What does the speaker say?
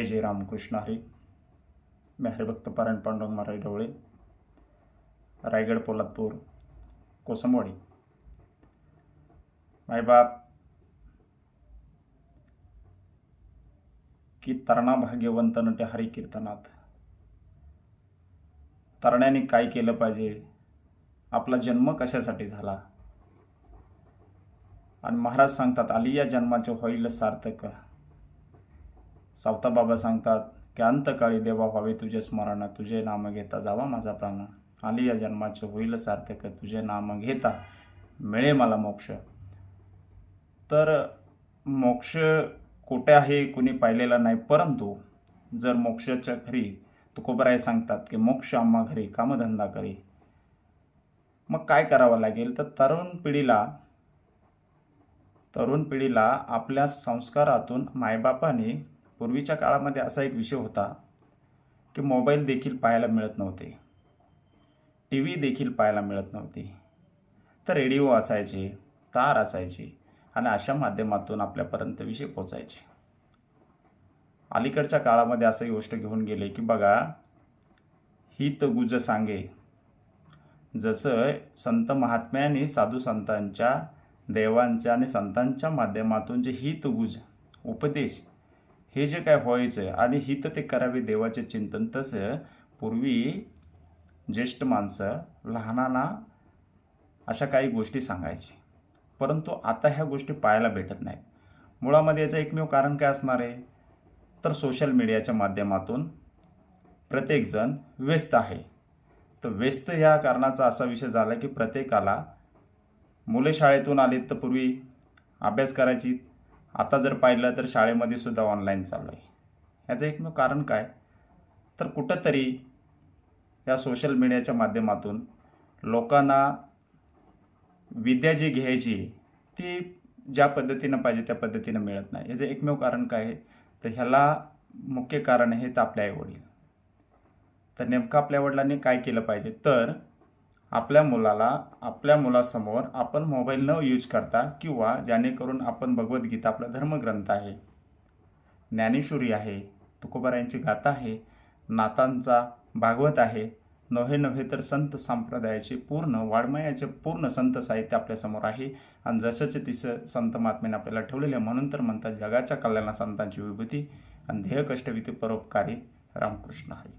जय रामकृष्ण हरी. मी हरिभक्त पारायण पांडुरंग महाराज ढवळे, रायगड, पोलादपूर, कोसमवाडी. मायबाप की तरणा भाग्यवंत नटे हरी कीर्तनात. तरण्याने काय केलं पाहिजे, आपला जन्म कशासाठी झाला, आणि महाराज सांगतात आली या जन्माचे होईल सार्थक. सावता बाबा सांगतात की अंतकाळी देवा व्हावे तुझे स्मरण, तुझे नाम घेता जावा माझा प्राण. आली या जन्माचे होईल सार्थक, तुझे नाम घेता मिळे मला मोक्ष. तर मोक्ष कुठे आहे कुणी पाहिलेला नाही, परंतु जर मोक्षाच्या घरी तुकोबराय सांगतात की मोक्ष आम्हा घरी कामधंदा करी. मग काय करावं लागेल, तर तरुण पिढीला आपल्या संस्कारातून मायबापाने, पूर्वीच्या काळामध्ये असा एक विषय होता की मोबाईल देखील पाहायला मिळत नव्हते, टी व्ही देखील पाहायला मिळत नव्हती, तर रेडिओ असायचे, तार असायची, आणि अशा माध्यमातून आपल्यापर्यंत विषय पोचायचे. अलीकडच्या काळामध्ये असं गोष्ट घेऊन गेले की बघा, हित गुज सांगे. जसं संत महात्म्यांनी साधू संतांच्या, देवांच्या आणि संतांच्या माध्यमातून जे हितगुज उपदेश हे जे काय व्हायचं आणि हित ते करावे देवाचे चिंतन, तसं पूर्वी ज्येष्ठ माणसं लहानांना अशा काही गोष्टी सांगायची. परंतु आता ह्या गोष्टी पाहायला भेटत नाहीत. मुळामध्ये याचं एकमेव कारण काय असणार आहे, तर सोशल मीडियाच्या माध्यमातून प्रत्येकजण व्यस्त आहे. तर व्यस्त या कारणाचा असा विषय झाला की प्रत्येकाला, मुले शाळेतून आले तर पूर्वी अभ्यास करायची, आता जर पाहिलं तर शाळेमध्ये सुद्धा ऑनलाईन चालू आहे. याचं एकमेव कारण काय, तर कुठंतरी या सोशल मीडियाच्या माध्यमातून लोकांना विद्या जी घ्यायची ती ज्या पद्धतीनं पाहिजे त्या पद्धतीनं मिळत नाही. याचं एकमेव कारण काय आहे, तर ह्याला मुख्य कारण आहे तर आपले आईवडील. तर नेमकं आपल्या वडिलांनी काय केलं पाहिजे, तर आपल्या मुलासमोर आपण मोबाईल न यूज करता, किंवा जेणेकरून आपण भगवद्गीता आपला धर्मग्रंथ आहे, ज्ञानेश्वरी आहे, तुकोबारायांची गाथा आहे, नाथांचा भागवत आहे, नव्हे तर संत संप्रदायाचे पूर्ण वाड्मयाचे पूर्ण संत साहित्य आपल्यासमोर आहे. आणि जसंचे तिसं संत महात्म्याने आपल्याला ठेवलेले आहे. म्हणून तर म्हणतात जगाच्या कल्याणा संतांची विभूती आणि ध्येय कष्टविधी परोपकारी. रामकृष्ण हरी.